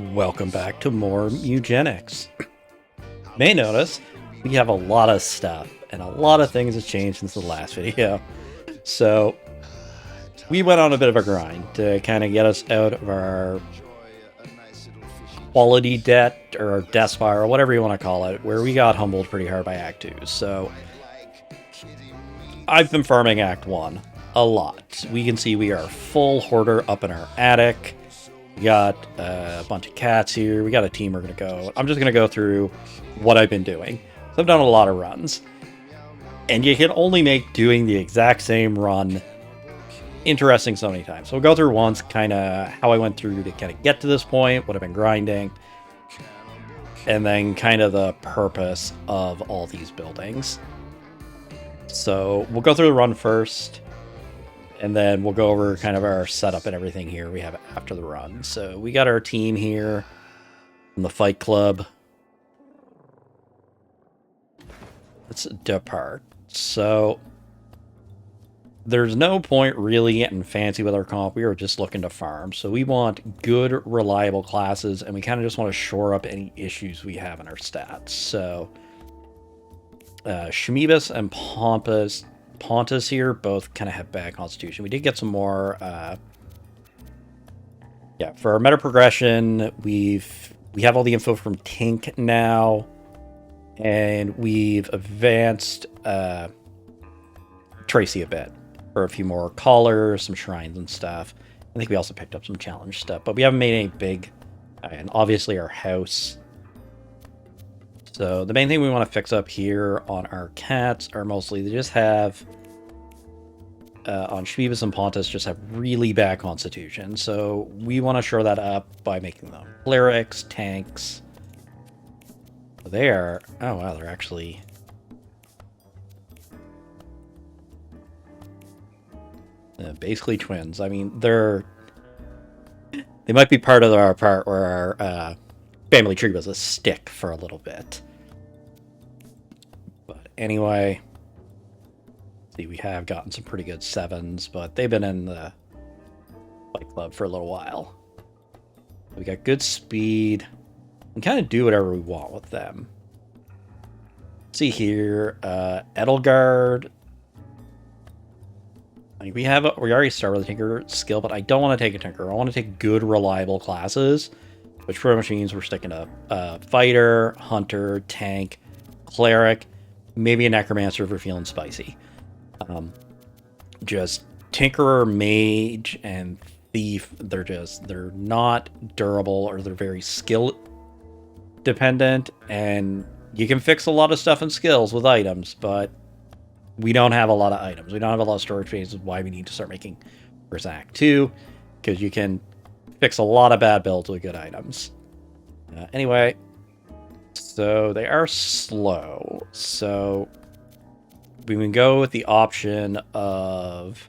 Welcome back to more Mewgenics. May notice we have a lot of stuff and a lot of things have changed since the last video. So we went on a bit of a grind to kind of get us out of our quality debt or death fire or whatever you want to call it, where we got humbled pretty hard by Act 2. So I've been farming Act 1 a lot. We can see we are full hoarder up in our attic. We got a bunch of cats here. We got a team we're going to go. I'm just going to go through what I've been doing. So I've done a lot of runs. And you can only make doing the exact same run interesting so many times. So we'll go through once kind of how I went through to kind of get to this point, what I've been grinding, and then kind of the purpose of all these buildings. So we'll go through the run first. And then we'll go over kind of our setup and everything here we have after the run. So we got our team here from the Fight Club. Let's depart. So there's no point really getting fancy with our comp. We were just looking to farm. So we want good, reliable classes, and we kind of just want to shore up any issues we have in our stats. So Shemibus and Pontus here both kind of have bad constitution. We did get some more for our meta progression. We have all the info from Tink now, and we've advanced Tracy a bit for a few more collars, some shrines and stuff. I think we also picked up some challenge stuff, but we haven't made any big, and obviously our house. So the main thing we want to fix up here on our cats are mostly they just have on Shmebus and Pontus just have really bad constitution. So we want to shore that up by making them clerics, tanks. They are, oh wow, they're actually basically twins. I mean, they might be part of our part where our family tree was a stick for a little bit. But anyway, see, we have gotten some pretty good 7s, but they've been in the Fight Club for a little while. We got good speed. We can kind of do whatever we want with them. See here, Edelgard. Like we already started with a Tinker skill, but I don't want to take a Tinker. I want to take good, reliable classes, which pretty much means we're sticking to Fighter, Hunter, Tank, Cleric, maybe a Necromancer if we're feeling spicy. Just Tinkerer, Mage, and Thief, they're not durable, or they're very skill dependent, and you can fix a lot of stuff in skills with items, but we don't have a lot of items. We don't have a lot of storage space, is why we need to start making first Act 2, because you can fix a lot of bad builds with good items. Anyway, so they are slow. So we can go with the option of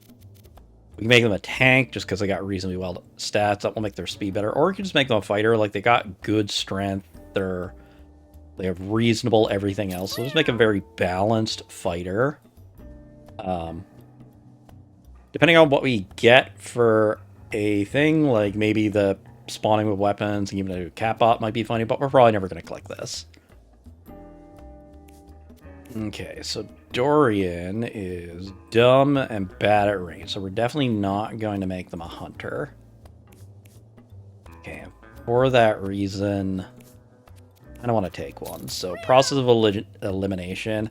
we can make them a tank just because they got reasonably well stats. That will make their speed better. Or we can just make them a fighter. Like, they got good strength. They have reasonable everything else. So let's make a very balanced fighter. Depending on what we get for a thing, like maybe the spawning with weapons and even a cat bot might be funny, but we're probably never going to click this. Okay, so Dorian is dumb and bad at range, so we're definitely not going to make them a hunter. Okay, for that reason, I don't want to take one. So process of elimination,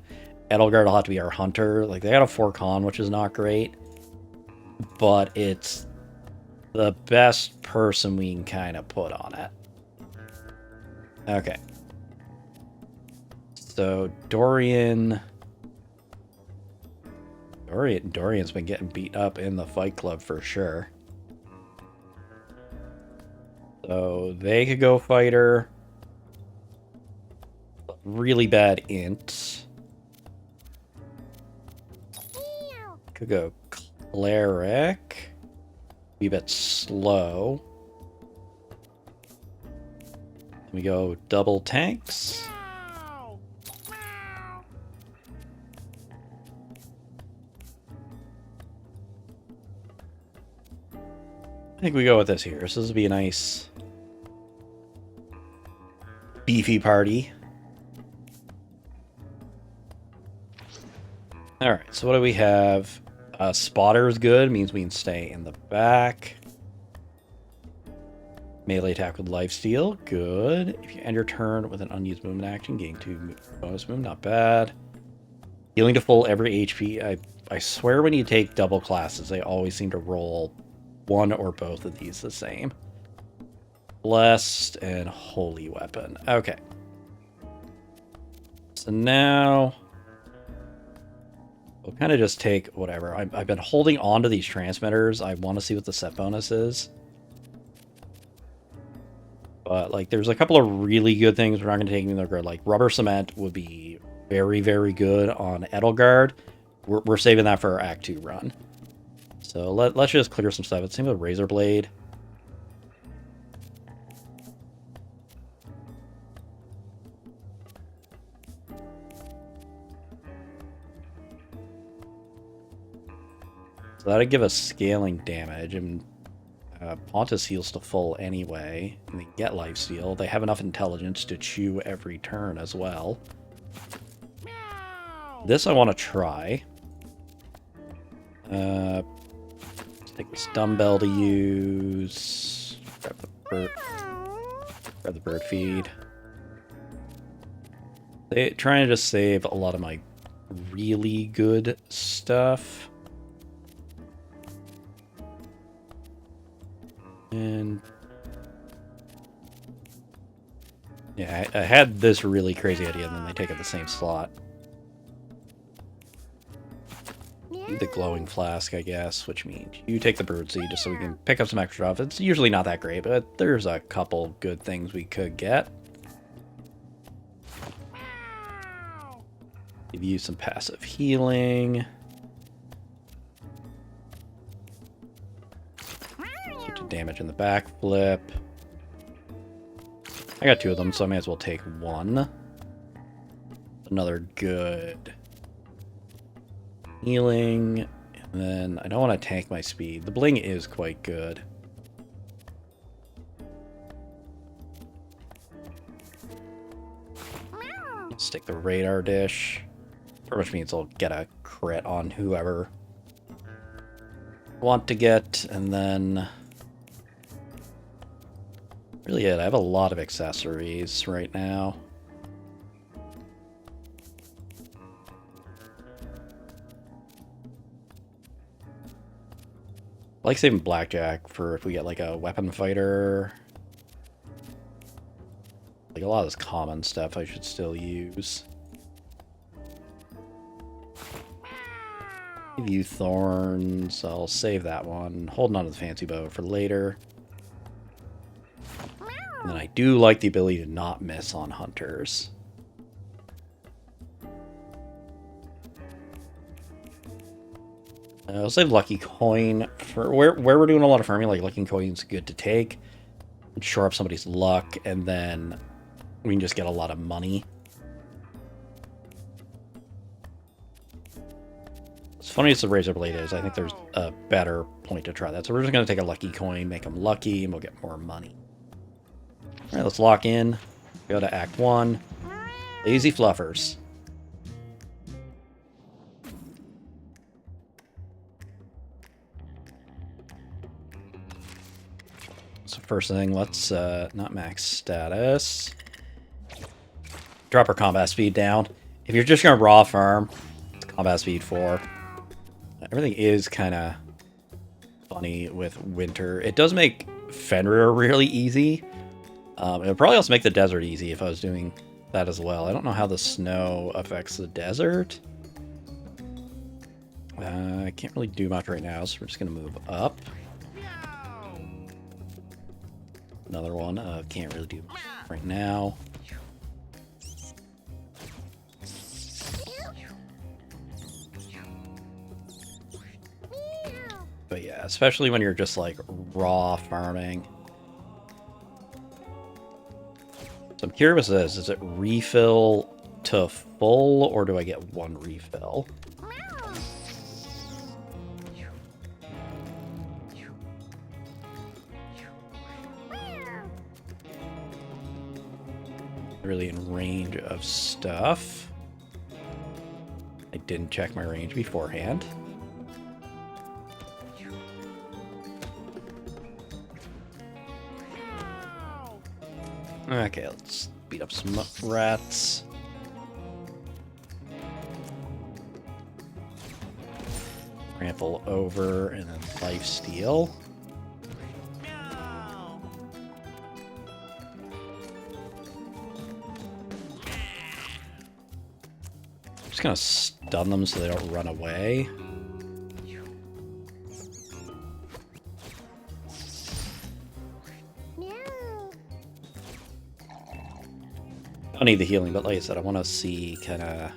Edelgard will have to be our hunter. Like, they got a 4 con, which is not great, but it's the best person we can kind of put on it. Okay. So Dorian's been getting beat up in the Fight Club for sure. So they could go fighter. Really bad int. Could go cleric. Be a bit slow. We go double tanks. I think we go with this here. So this would be a nice beefy party. Alright, so what do we have? Spotter is good, means we can stay in the back. Melee attack with lifesteal, good. If you end your turn with an unused movement action, gain 2 bonus movement, not bad. Healing to full every HP. I swear when you take double classes, they always seem to roll one or both of these the same. Blessed and Holy Weapon. Okay. So now we'll kind of just take whatever. I've been holding on to these transmitters. I want to see what the set bonus is. But, like, there's a couple of really good things we're not going to take in the regard. Like, Rubber Cement would be very, very good on Edelgard. We're saving that for our Act 2 run. So let's just clear some stuff. It's same with Razor Blade. So that'd give us scaling damage, and Pontus heals to full anyway, and they get lifesteal. They have enough intelligence to chew every turn as well. This I want to try. Let's take this dumbbell to use. Grab the bird feed. They trying to just save a lot of my really good stuff. And yeah, I had this really crazy idea, and then they take up the same slot. The glowing flask, I guess, which means you take the birdseed just so we can pick up some extra stuff. It's usually not that great, but there's a couple good things we could get. Give you some passive healing. Switch to damage in the backflip. I got 2 of them, so I may as well take 1. Another good healing, and then I don't want to tank my speed. The bling is quite good. Stick the radar dish. Pretty much means I'll get a crit on whoever I want to get, and then really it. I have a lot of accessories right now. I like saving Blackjack for if we get like a weapon fighter. Like a lot of this common stuff I should still use. Give you thorns. I'll save that one. Holding on to the fancy bow for later. And then I do like the ability to not miss on hunters. I'll save Lucky Coin for where we're doing a lot of farming. Like Lucky Coin's good to take and shore up somebody's luck, and then we can just get a lot of money. As funny as the Razor Blade is, I think there's a better point to try that. So we're just going to take a Lucky Coin, make them lucky, and we'll get more money. All right, let's lock in. Go to Act 1. Lazy Fluffers. So first thing, let's not max status. Drop our combat speed down. If you're just going to raw farm, it's combat speed 4. Everything is kind of funny with winter. It does make Fenrir really easy. It would probably also make the desert easy if I was doing that as well. I don't know how the snow affects the desert. I can't really do much right now, so we're just going to move up. Another one. Can't really do much right now. But yeah, especially when you're just like raw farming. So I'm curious with this, is it refill to full, or do I get 1 refill? really in range of stuff. I didn't check my range beforehand. Okay, let's beat up some rats. Trample over and then life steal. Just gonna stun them so they don't run away. I don't need the healing, but like I said, I want to see kind of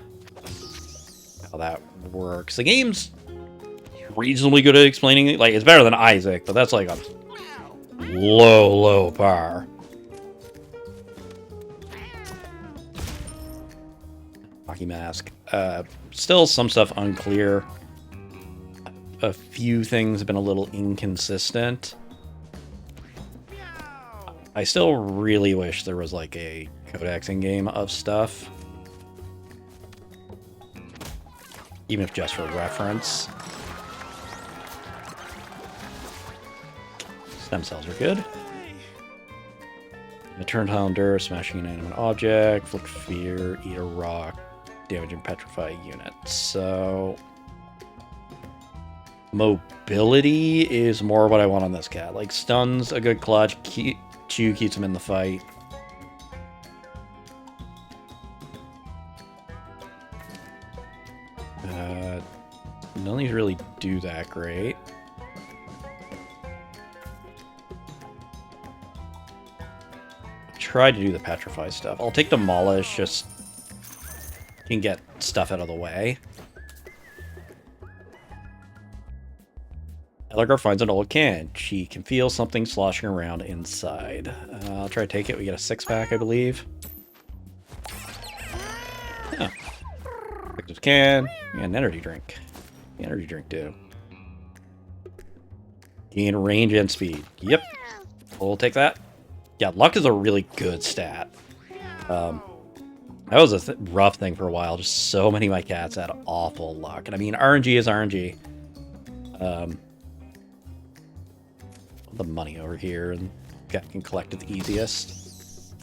how that works. The game's reasonably good at explaining it. Like, it's better than Isaac, but that's like a low bar. Hockey mask. Still some stuff unclear. A few things have been a little inconsistent. I still really wish there was like a codexing game of stuff. Even if just for reference. Stem cells are good. A turn tile endure, smashing an inanimate object, flick fear, eat a rock, damage and petrify units. So mobility is more what I want on this cat. Like stuns, a good clutch, Chew keeps him in the fight. None of these really do that great. Try to do the petrify stuff. I'll take demolish, just can get stuff out of the way. Elgar finds an old can. She can feel something sloshing around inside. I'll try to take it. We get a 6-pack, I believe. Yeah. Pick this can. And an energy drink. The energy drink, too. Gain range and speed. Yep. We'll take that. Yeah, luck is a really good stat. That was a rough thing for a while. Just so many of my cats had awful luck. And I mean, RNG is RNG. The money over here, and cat can collect it the easiest.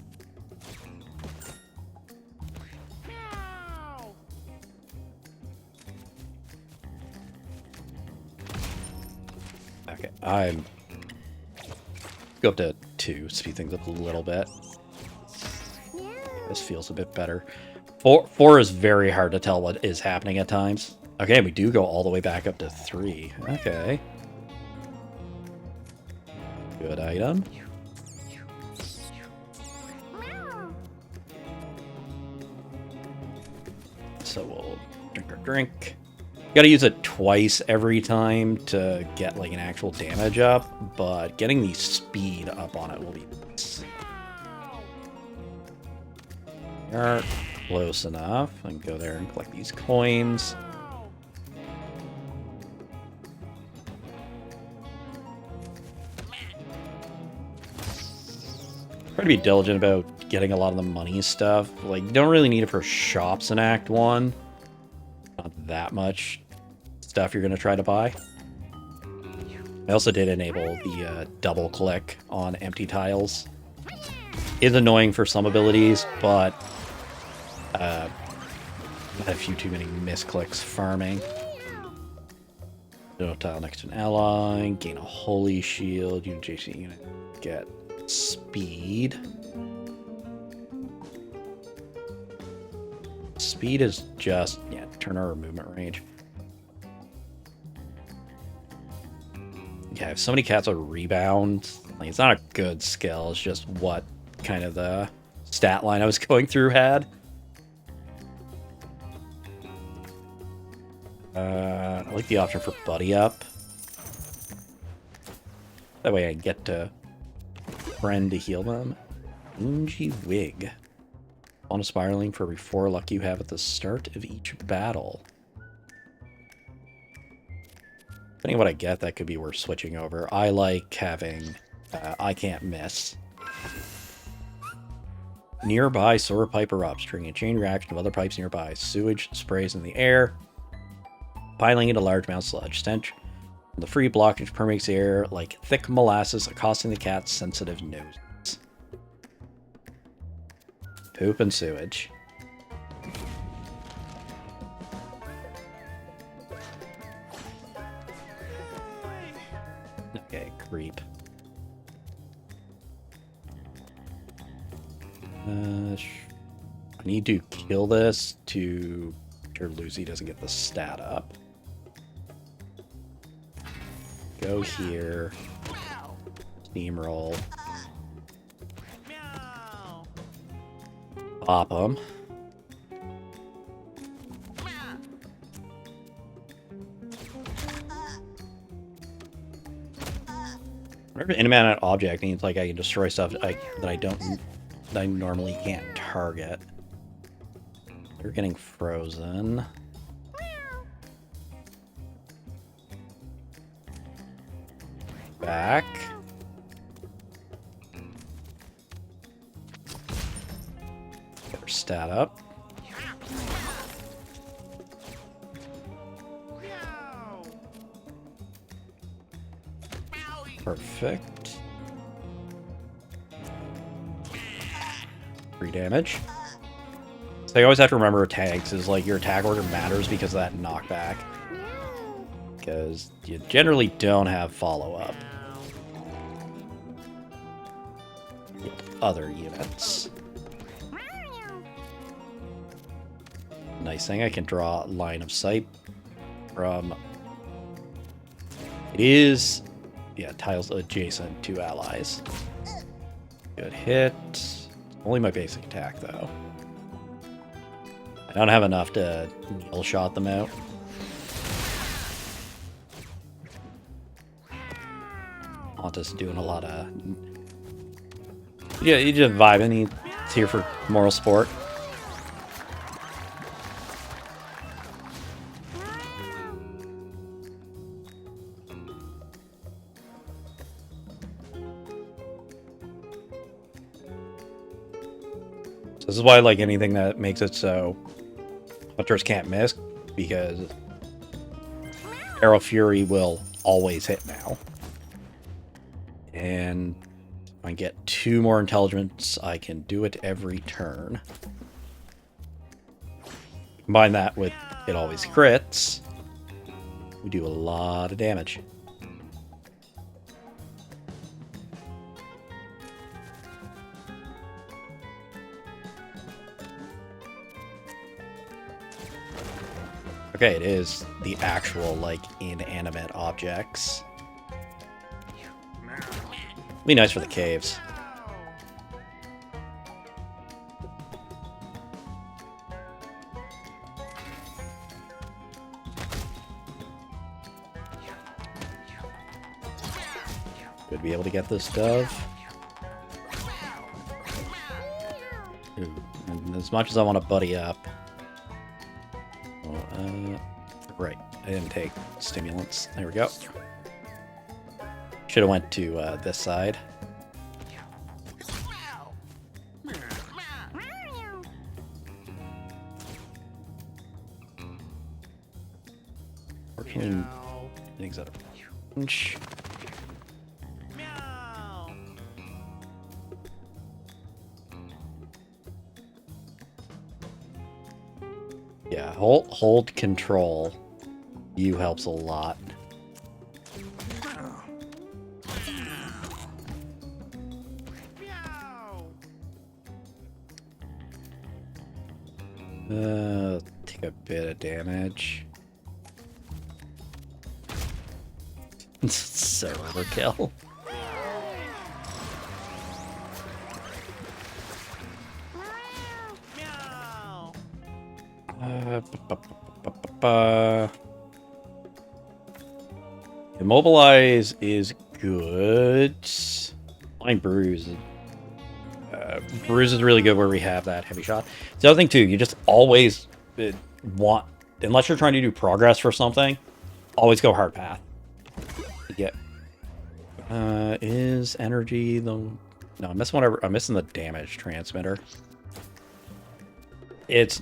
Okay, I'm go up to 2, speed things up a little bit. This feels a bit better. 4 is very hard to tell what is happening at times. Okay, we do go all the way back up to 3. Okay. Good item. So we'll drink our drink. You gotta use it twice every time to get like an actual damage up, but getting the speed up on it will be nice. Are close enough. I can go there and collect these coins. Try to be diligent about getting a lot of the money stuff. Like, you don't really need it for shops in Act 1. Not that much stuff you're going to try to buy. I also did enable the double click on empty tiles. It's annoying for some abilities, but I had a few too many misclicks farming. No tile next to an ally. Gain a holy shield. Unit JC unit. Get speed. Speed is just, yeah, turn our movement range. Yeah, I have so many cats with rebound. Like, it's not a good skill, it's just what kind of the stat line I was going through had. I like the option for buddy up. That way I get to friend to heal them. Dingy wig. On a spiraling for every 4 luck you have at the start of each battle. Depending on what I get, that could be worth switching over. I like having I can't miss. nearby sewer pipe erupts, triggering a chain reaction of other pipes nearby. Sewage sprays in the air, piling into large amounts of sludge. Stench from the free blockage permeates the air like thick molasses, accosting the cat's sensitive noses. Poop and sewage. Okay, creep. I need to kill this to make sure Lucy doesn't get the stat up. Go here. Steamroll. Pop them. Whenever inanimate object means like I can destroy stuff that I normally can't target. They're getting frozen. Back. Get her stat up. Perfect. 3 damage. So you always have to remember tags is like your attack order matters because of that knockback. Because you generally don't have follow-up. Other units. Nice thing, I can draw line of sight from... It is... Yeah, tiles adjacent to allies. Good hit. Only my basic attack, though. I don't have enough to needle shot them out. Honta's doing a lot of... Yeah, he's just vibing. He's here for moral support. So this is why I like anything that makes it so hunters can't miss, because Arrow Fury will always hit now. And if I get 2 more intelligence, I can do it every turn. Combine that with it always crits, we do a lot of damage. Okay, it is the actual, like, inanimate objects. Be nice for the caves. Good to be able to get this dove. Ooh, and as much as I want to buddy up. Right, I didn't take stimulants. There we go. Should have went to this side. Fortune things out of range. Yeah, hold control. You helps a lot. Take a bit of damage. So overkill. Immobilize is good. Blind Bruise. Bruise is really good where we have that heavy shot. The other thing too, you just always want, unless you're trying to do progress for something, always go hard path. Yeah. Is energy the No, I'm missing whatever. I'm missing the damage transmitter. It's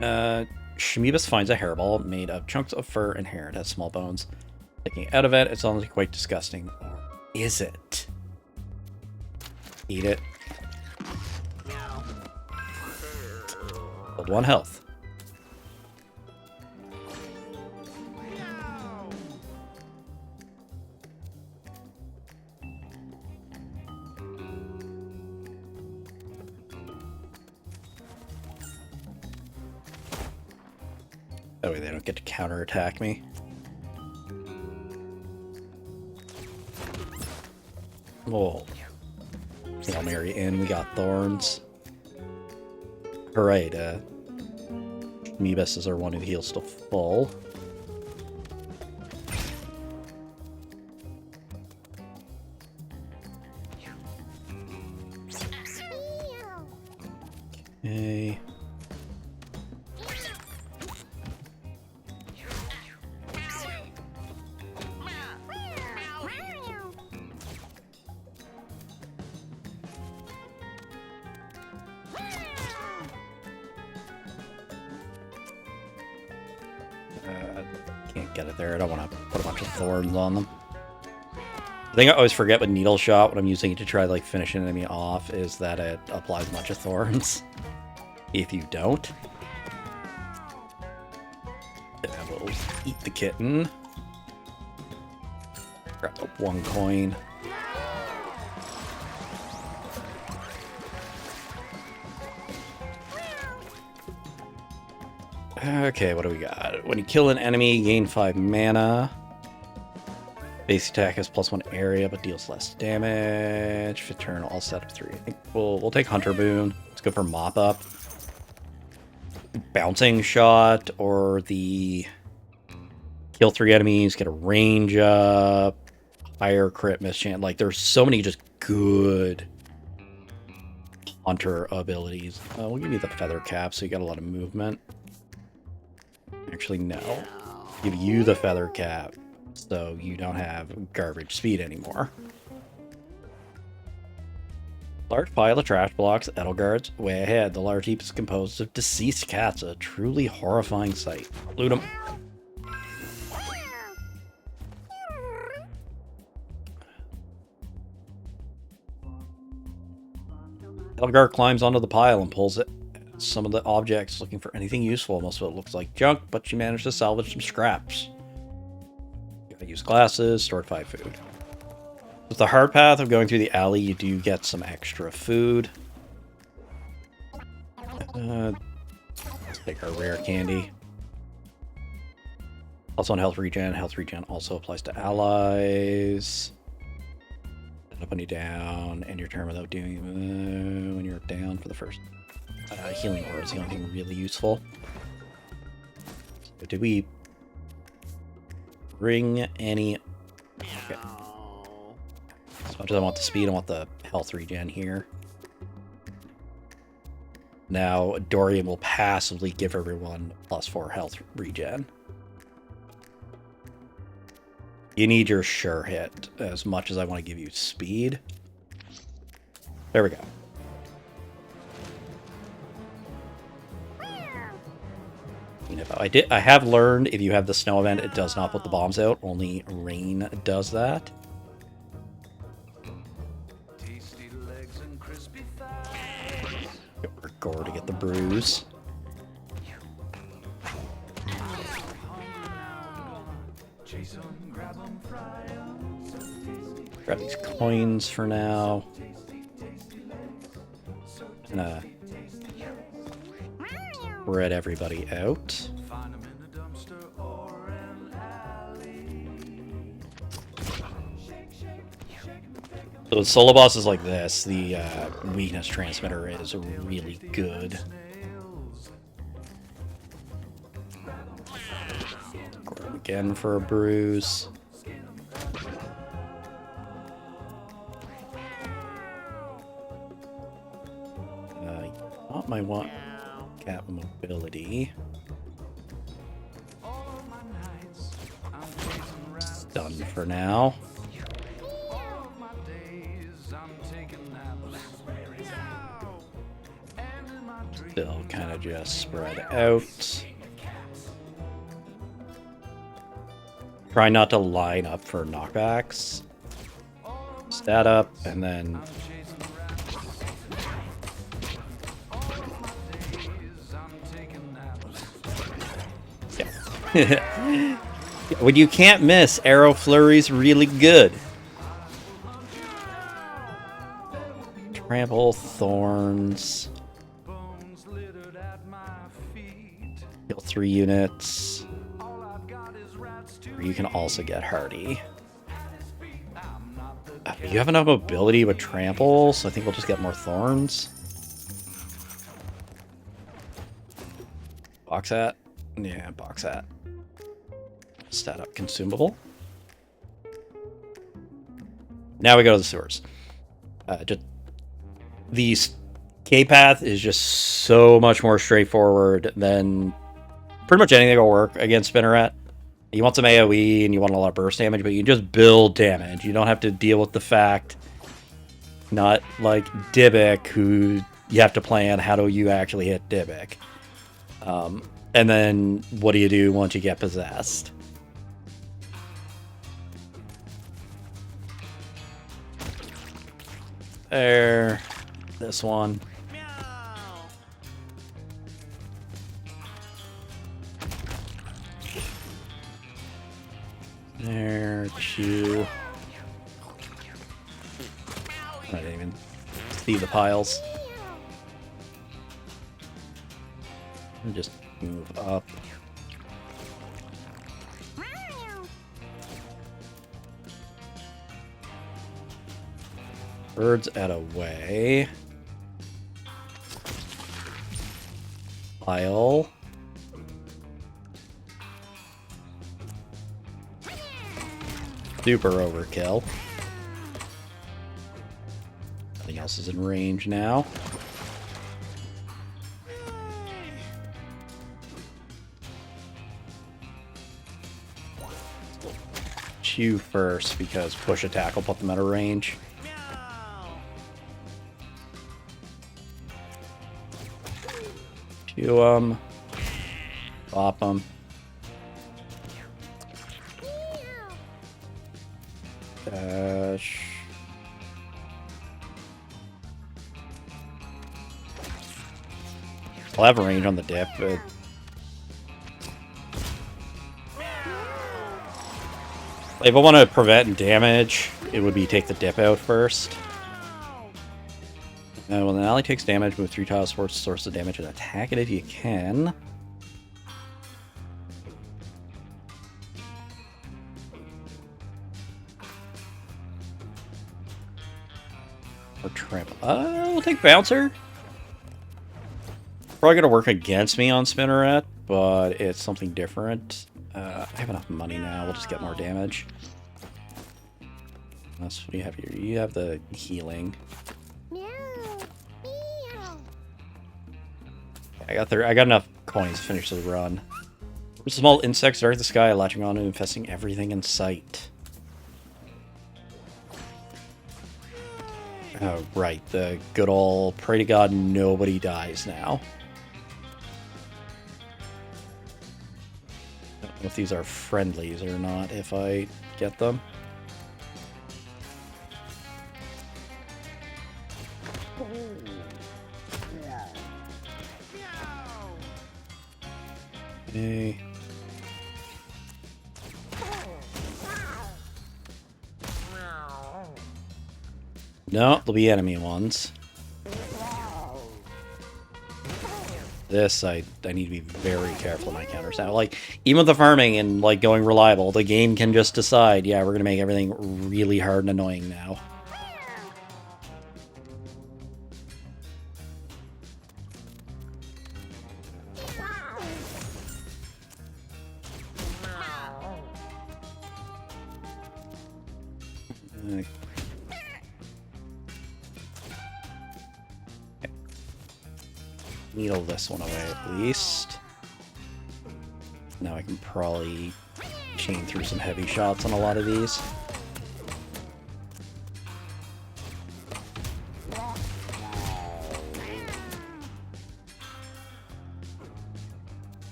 Shmebus finds a hairball made of chunks of fur and hair. It has small bones sticking out of it. It's honestly quite disgusting. Or is it? Eat it. Hold 1 health. That way they don't get to counterattack me. Whoa. Hail Mary in, we got thorns. Alright, Mewgenics is our one who heals to full. Okay. Can't get it there. I don't want to put a bunch of thorns on them. The thing I always forget with Needle Shot when I'm using it to try to like finish an enemy off is that it applies a bunch of thorns. If you don't, then I will eat the kitten. Grab up 1 coin. Okay, what do we got? When you kill an enemy, gain 5 mana. Base attack has +1 area, but deals less damage. Fifth turn, all set up 3. I think we'll take Hunter Boon. Let's go for Mop Up. Bouncing Shot, or the kill 3 enemies, get a range up, higher crit mischance. Like, there's so many just good Hunter abilities. We'll give you the Feather Cap, so you got a lot of movement. Actually, no. Give you the Feather Cap, so you don't have garbage speed anymore. Large pile of trash blocks, Edelgards, way ahead. The large heap is composed of deceased cats, a truly horrifying sight. Loot them. Edelgard climbs onto the pile and pulls it. Some of the objects, looking for anything useful. Most of it looks like junk, but she managed to salvage some scraps. Gotta use glasses, stored 5 food. With the hard path of going through the alley, you do get some extra food. Let's take our rare candy. Also on health regen. Health regen also applies to allies. Up when you down, and your turn without doing when you're down for the first. Healing Aura is the only thing really useful. So did we bring any? Okay. As much as I want the speed, I want the health regen here. Now Dorian will passively give everyone +4 health regen. You need your sure hit as much as I want to give you speed. There we go. I have learned if you have the snow event, it does not put the bombs out. Only rain does that. Get Gore to get the bruise. Grab these coins for now. Gonna spread everybody out. So with solo bosses like this, the weakness transmitter is really good. Grab again for a bruise. I want cap mobility. Done for now. They'll kind of just spread out. Try not to line up for knockbacks. Stat up, and then... Yeah. When you can't miss, Arrow Flurry's really good. Trample, Thorns. Heal 3 units. Or you can also get Hardy. You have enough mobility with Trample, so I think we'll just get more Thorns. Box hat? Yeah, box hat. Stat up consumable. Now we go to the sewers. The K-Path is just so much more straightforward than pretty much anything will work against Spinneret. You want some AoE and you want a lot of burst damage, but you just build damage. You don't have to deal with the fact, not like Dybbuk, who you have to plan how do you actually hit Dybbuk. And then what do you do once you get possessed? There. This one. There, two. I didn't even see the piles. And just move up. Birds out of way. Pile. Super overkill. Nothing else is in range now. Chew first because push attack will put them out of range. Chew them. Bop them. Dash. I'll have a range on the dip, but... if I want to prevent damage, it would be take the dip out first. When an ally takes damage, move 3 tiles towards the source of damage and attack it if you can. Or trample. We'll take Bouncer. Probably going to work against me on Spinneret, but it's something different. I have enough money now. We'll just get more damage. That's what you have here. You have the healing. I got enough coins to finish the run. Small insects dart the sky, latching on and infesting everything in sight. Oh, right. The good old pray to God nobody dies now. I don't know if these are friendlies or not if I get them. Okay. No, there'll be enemy ones. This, I need to be very careful in my counters now. Like, even with the farming and, like, going reliable, the game can just decide, yeah, we're gonna make everything really hard and annoying now. Needle this one away at least. Now I can probably chain through some heavy shots on a lot of these.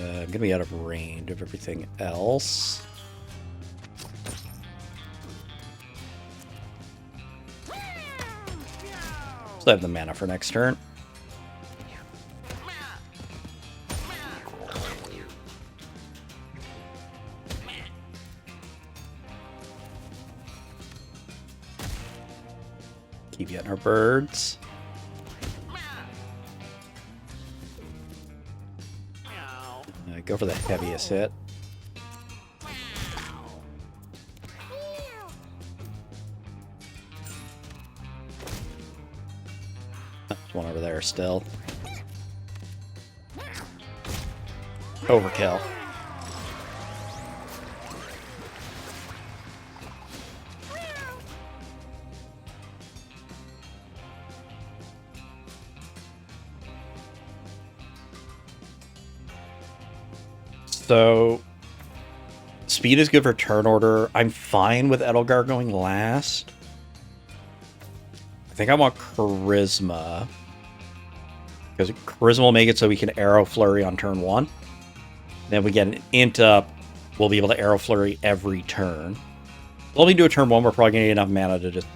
I'm gonna be out of range of everything else. So I have the mana for next turn. Keep getting our birds. Go for the heaviest hit. There's one over there still. Overkill. So, speed is good for turn order. I'm fine with Edelgard going last. I think I want Charisma. Because Charisma will make it so we can Arrow Flurry on turn 1. Then we get an int up. We'll be able to Arrow Flurry every turn. We'll only do a turn 1. We're probably going to need enough mana to just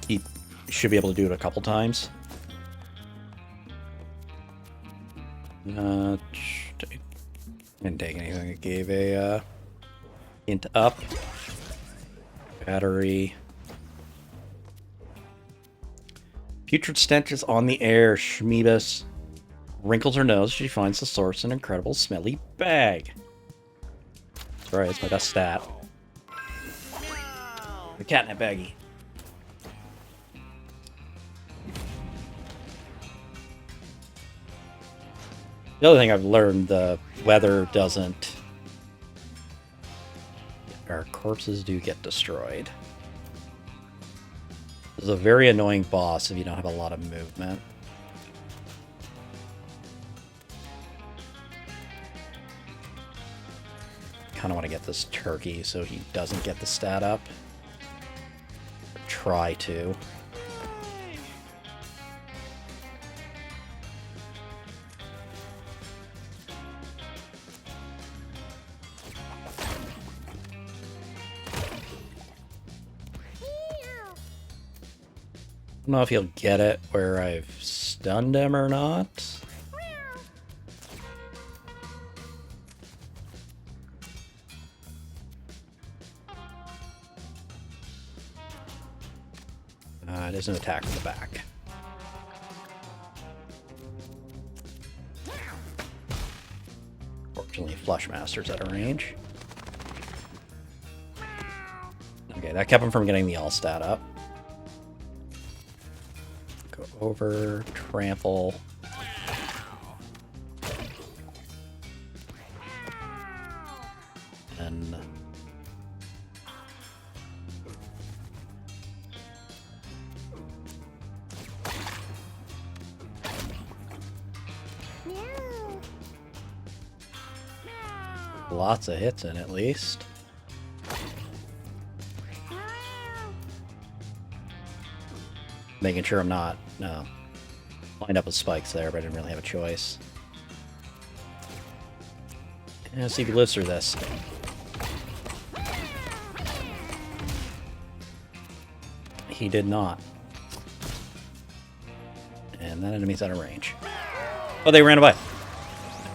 keep... Should be able to do it a couple times. Didn't take anything. It gave a int up. Battery. Putrid stench is on the air. Shmeebus wrinkles her nose. She finds the source in an incredible smelly bag. That's right, it's my best stat. The catnip baggie. The other thing I've learned, the weather doesn't... Our corpses do get destroyed. This is a very annoying boss if you don't have a lot of movement. Kind of want to get this turkey so he doesn't get the stat up. Or try to. I don't know if he'll get it where I've stunned him or not. It is an attack from the back. Fortunately, Flushmaster's out of range. Okay, that kept him from getting the all stat up. Go over, trample. And lots of hits in at least. Making sure I'm not, lined up with spikes there, but I didn't really have a choice. Let's see if he lives through this. He did not. And that enemy's out of range. Oh, they ran away.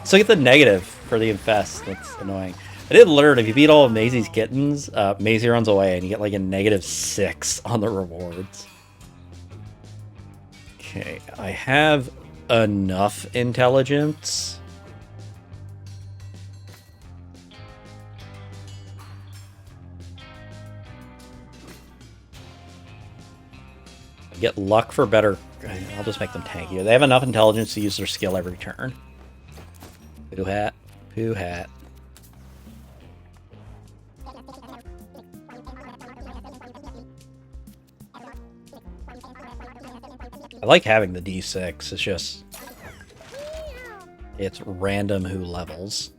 So get the negative for the infest. That's annoying. I did learn if you beat all of Maisie's kittens, Maisie runs away and you get like a -6 on the rewards. Okay, I have enough intelligence. I get luck for better. I'll just make them tankier. They have enough intelligence to use their skill every turn. Pooh hat. Pooh hat. I like having the D6, it's just... It's random who levels.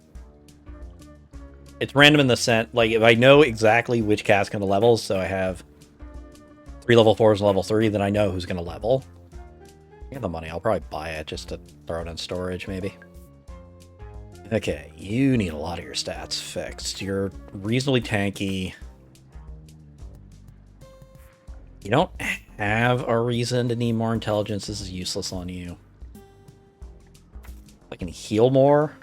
It's random in the sense, like, if I know exactly which cast going to level, so I have 3 level 4s and level 3, then I know who's going to level. I have the money, I'll probably buy it just to throw it in storage, maybe. Okay, you need a lot of your stats fixed. You're reasonably tanky. You don't have a reason to need more intelligence. This is useless on you. I can heal more.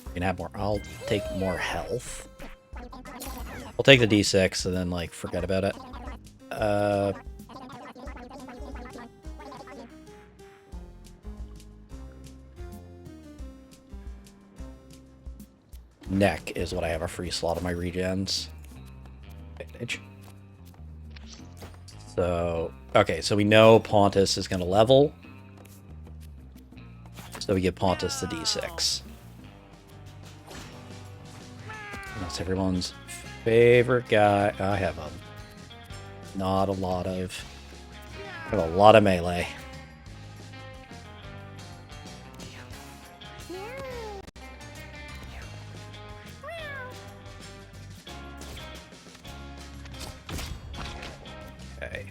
I can have more. I'll take more health. We'll take the D6 and then, like, forget about it. Neck is what I have a free slot on my regens. Advantage. So, okay, so we know Pontus is going to level. So we give Pontus the D6. That's everyone's favorite guy. I have not a lot of... I have a lot of melee. Okay.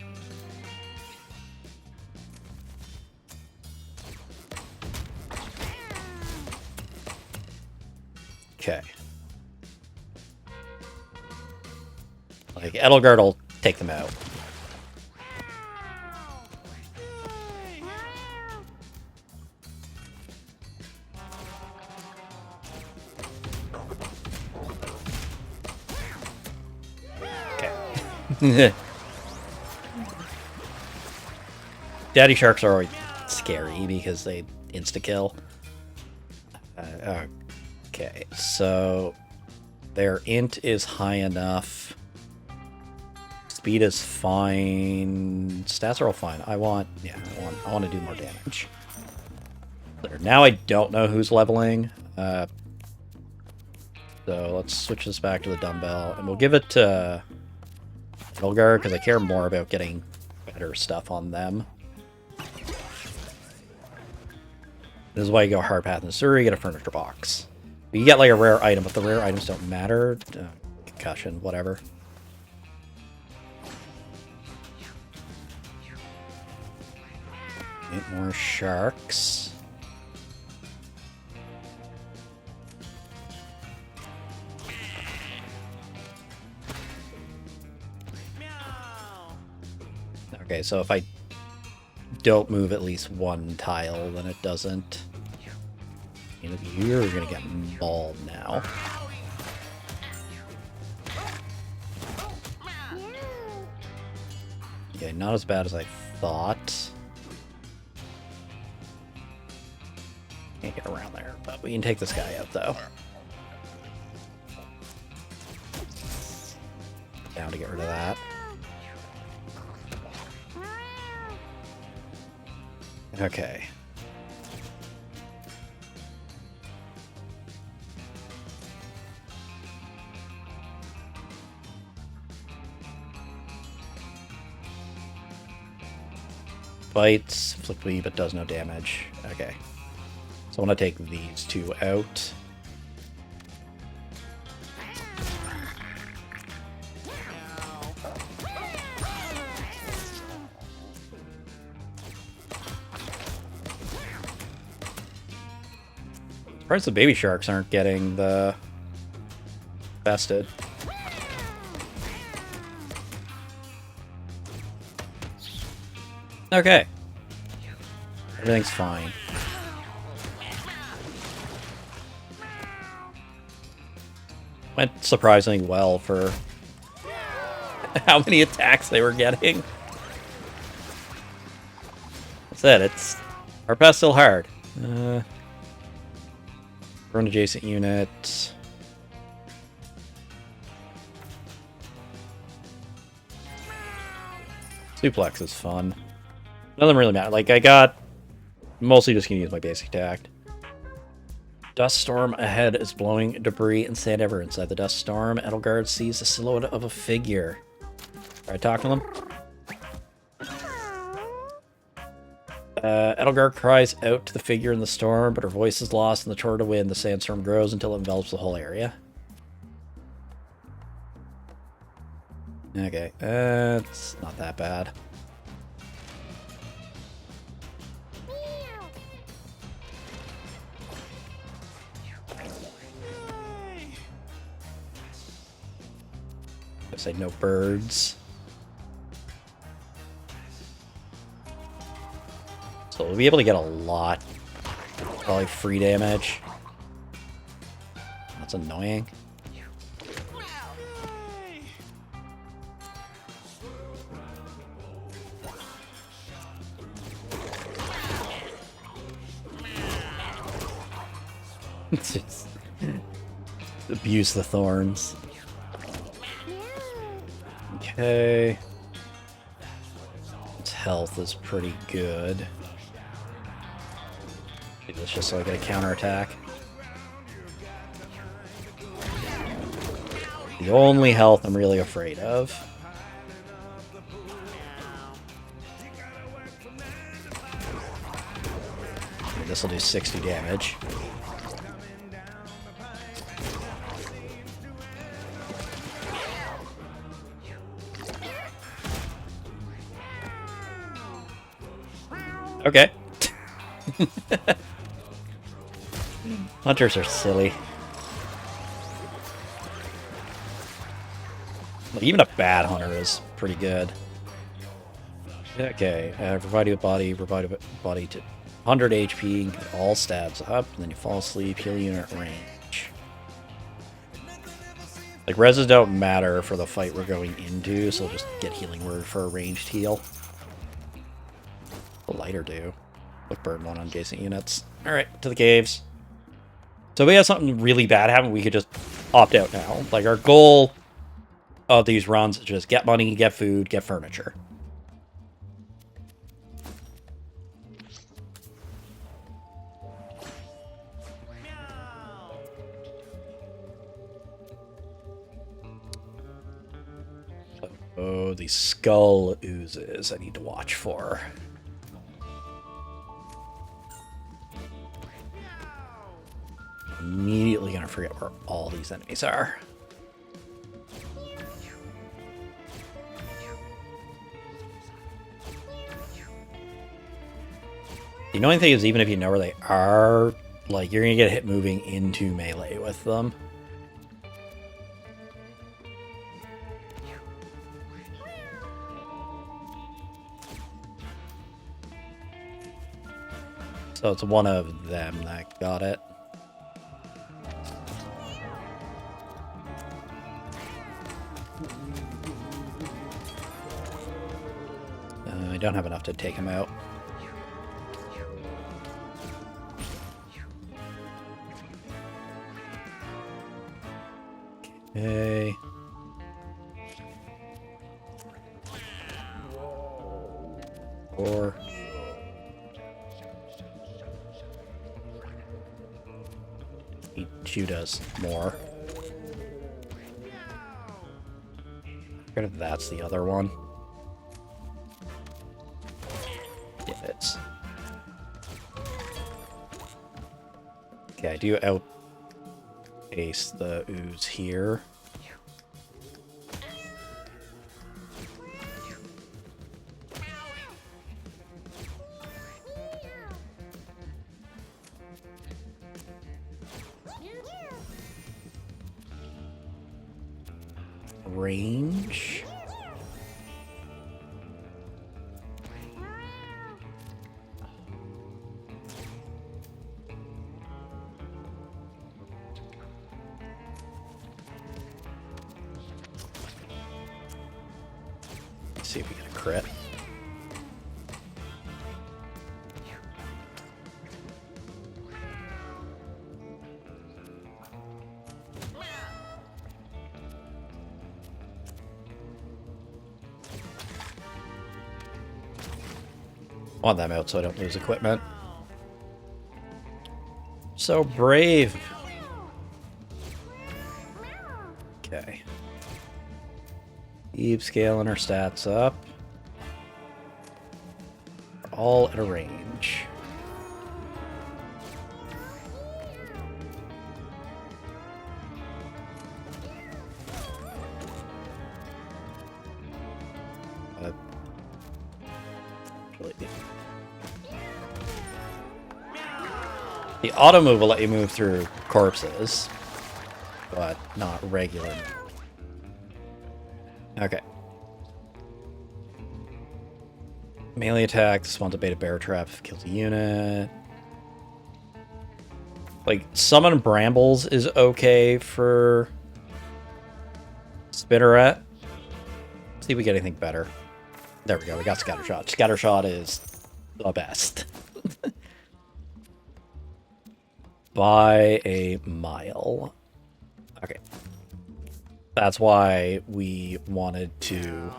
Okay. Like, Edelgard will take them out. Okay. Daddy sharks are always scary because they insta-kill. Okay, so their int is high enough. Speed is fine. Stats are all fine. I want to do more damage. There. Now I don't know who's leveling. So let's switch this back to the dumbbell, and we'll give it to Edelgard because I care more about getting better stuff on them. This is why you go hard path in Surrey, you get a furniture box. You get like a rare item, but the rare items don't matter. Concussion, whatever. Get more sharks. Okay, so if I don't move at least one tile, then it doesn't. You know, you're gonna get mauled now. Okay, not as bad as I thought. Can't get around there, but we can take this guy out, though. Down to get rid of that. Okay. Bites, inflict bleed, but does no damage. Okay. So I want to take these two out. Surprised the baby sharks aren't getting the bested. Okay. Everything's fine. Went surprisingly well for how many attacks they were getting. That's it. It's our path's still hard. Run adjacent unit. Suplex is fun. None of them really matter. Like, I got mostly just gonna use my basic attack. Dust storm ahead is blowing debris and sand ever inside the dust storm. Edelgard sees the silhouette of a figure. Alright, talk to them. Edelgard cries out to the figure in the storm, but her voice is lost in the torrent of wind. The sandstorm grows until it envelops the whole area. Okay, it's not that bad. I say no birds. So we'll be able to get a lot. Probably free damage. That's annoying. Just abuse the thorns. Okay. Its health is pretty good. Do this just so I get a counterattack. The only health I'm really afraid of. This will do 60 damage. Okay. Hunters are silly. Like, even a bad hunter is pretty good. Okay, provide you with body to 100 HP, and get all stabs up, and then you fall asleep, heal unit range. Like, reses don't matter for the fight we're going into, so just get healing word for a ranged heal. The lighter do. Look, burn one on adjacent units. Alright, to the caves. So if we have something really bad happen, we could just opt out now. Like, our goal of these runs is just get money, get food, get furniture. Oh, these skull oozes I need to watch for. Immediately gonna forget where all these enemies are. The annoying thing is, even if you know where they are, like, you're gonna get hit moving into melee with them. So it's one of them that got it. I don't have enough to take him out. Okay. Four. He shoot us more. I forget if that's the other one. Yeah, it's. Okay, I do outpace the ooze here. Range. Let's see if we get a crit. I want them out so I don't lose equipment. So brave. Okay. Keep scaling our stats up. All at a range. The auto move will let you move through corpses, but not regular. Okay. Melee attack spawns a beta bear trap, kills a unit. Like, summon brambles is okay for Spinneret. See if we get anything better. There we go, we got Scattershot. Scattershot is the best. By a mile. Okay. That's why we wanted to...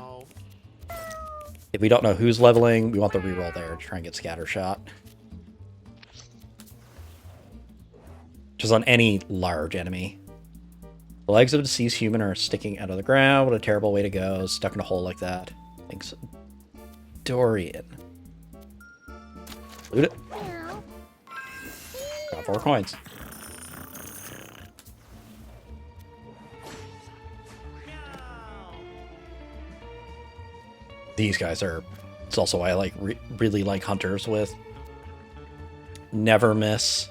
If we don't know who's leveling, we want the reroll there to try and get Scattershot. Just on any large enemy. The legs of a deceased human are sticking out of the ground. What a terrible way to go. Stuck in a hole like that. Thanks. Dorian. Loot it. Got 4 coins. These guys are... It's also why I like really like hunters with never miss.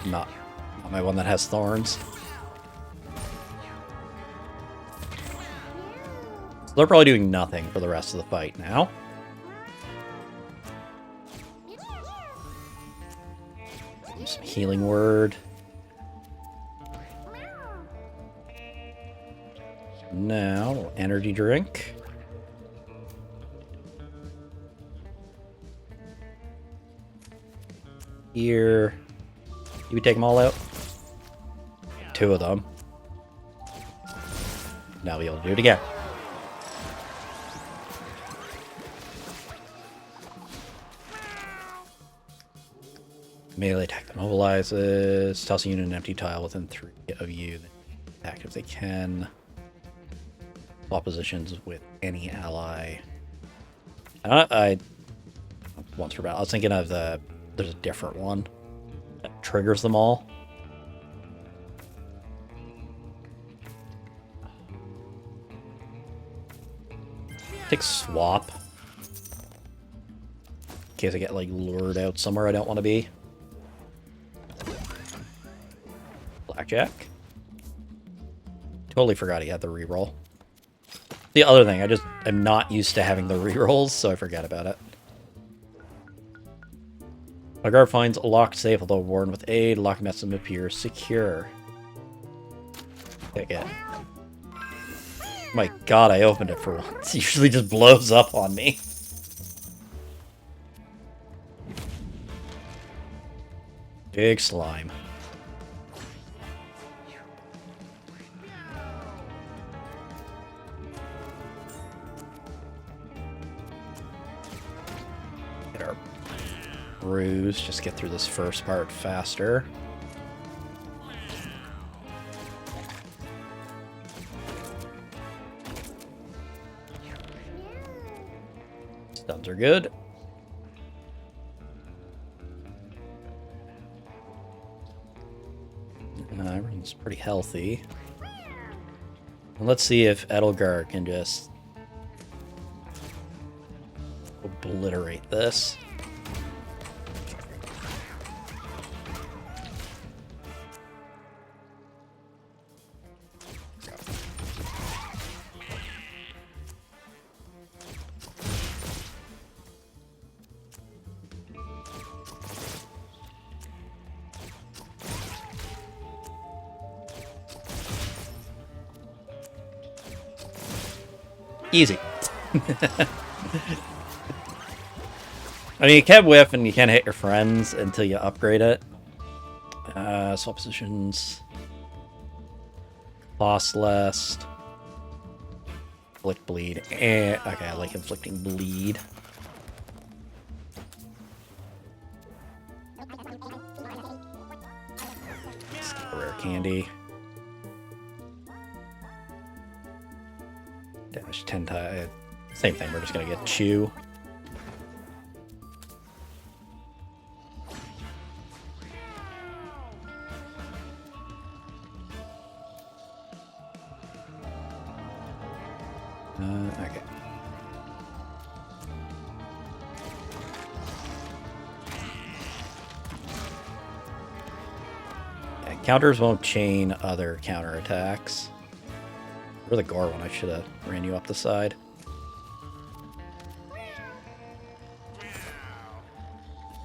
Not my one that has thorns. So they're probably doing nothing for the rest of the fight now. Some healing word. Now, energy drink. Here. Did we take them all out? 2 of them. Now we'll be able to do it again. Melee attack that mobilizes. Toss a unit an empty tile within 3 of you. Attack if they can. Swap positions with any ally. I once for battle. I was thinking of there's a different one that triggers them all. Take swap. In case I get like lured out somewhere I don't want to be. Blackjack. Totally forgot he had the reroll. The other thing, I'm not used to having the rerolls, so I forget about it. A guard finds a locked safe, although worn with aid. Locked mechanism appears secure. Take it. My god, I opened it for once. It usually just blows up on me. Big slime. Get our brews. Just get through this first part faster. Stuns are good. Everyone's pretty healthy. And let's see if Edelgar can just obliterate this. Easy. I mean, you can whiff and you can hit your friends until you upgrade it. Swap positions. Boss list. Inflict bleed. Okay, I like inflicting bleed. Rare candy. Damage 10 times. Same thing, we're just gonna get chew. Counters won't chain other counterattacks. Or the gore one, I should have ran you up the side.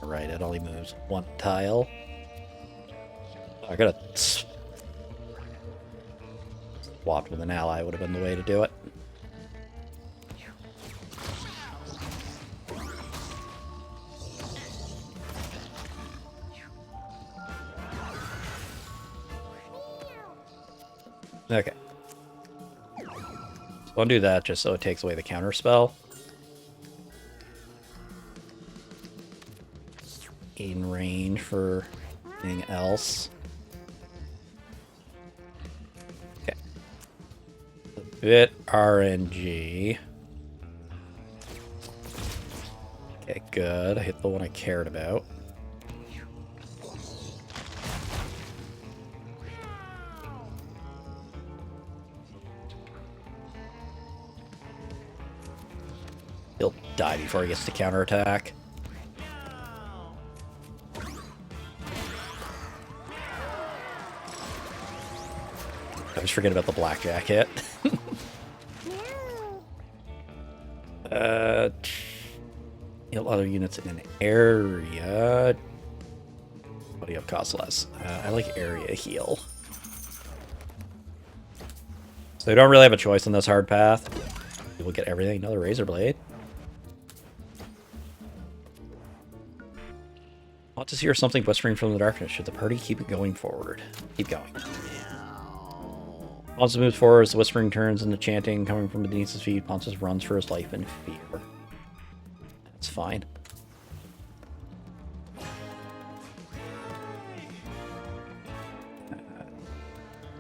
Right, it only moves one tile. I gotta swapped with an ally would have been the way to do it. Okay. So I'll do that just so it takes away the counter spell. In range for anything else. Okay. A bit RNG. Okay, good. I hit the one I cared about. He'll die before he gets to counterattack. I just forget about the blackjack hit. Heal other units in an area. What do you have cost less? I like area heal. So you don't really have a choice on this hard path. You will get everything. Another razor blade. Want to hear something whispering from the darkness. Should the party keep going forward? Keep going. Pontus moves forward as the whispering turns into chanting coming from beneath his feet. Pontus runs for his life in fear. That's fine.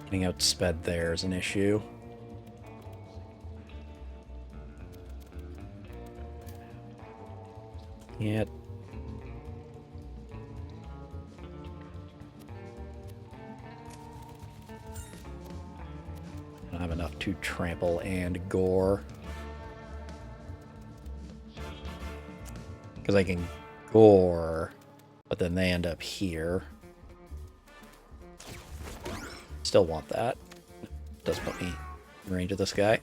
Getting outsped there is an issue. Yeah. I don't have enough to trample and gore. Because I can gore, but then they end up here. Still want that. Does put me in range of this guy.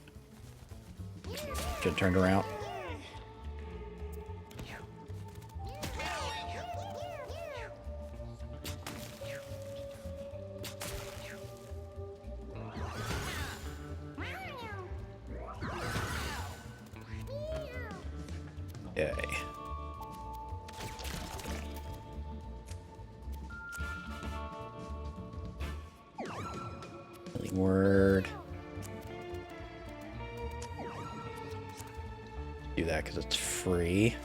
Should have turned around. Okay. Healing word. Do that because it's free.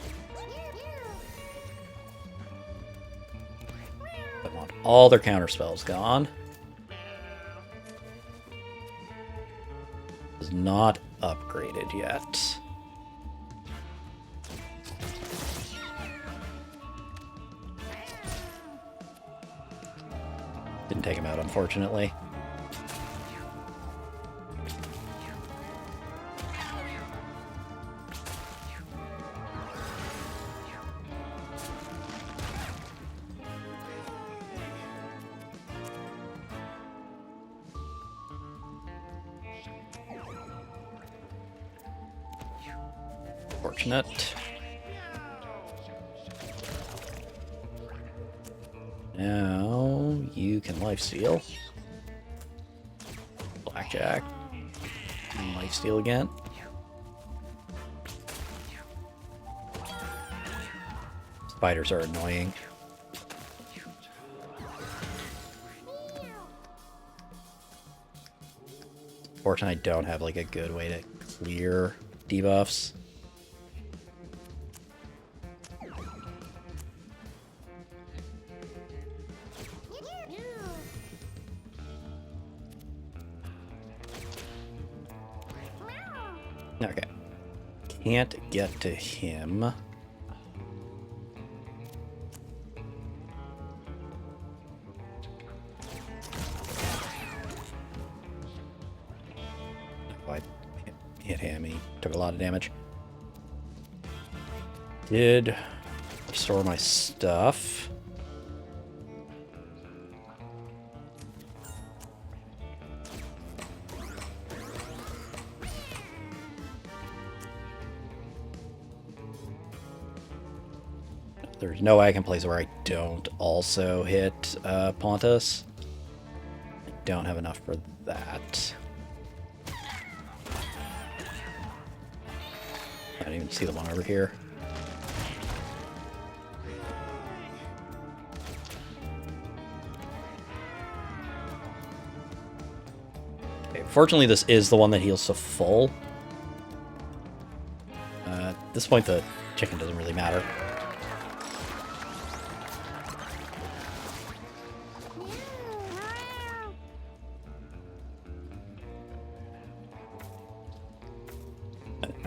I want all their counter spells gone. Is not upgraded yet. Didn't take him out, unfortunately. Fortunate. Now you can lifesteal. Blackjack. Lifesteal again. Spiders are annoying. Fortunately, I don't have like a good way to clear debuffs. Okay. Can't get to him. If I hit him, he took a lot of damage. Did restore my stuff. there's no way I can place it where I don't also hit Pontus. I don't have enough for that. I don't even see the one over here. Okay, fortunately, this is the one that heals to full. At this point, the chicken doesn't really matter.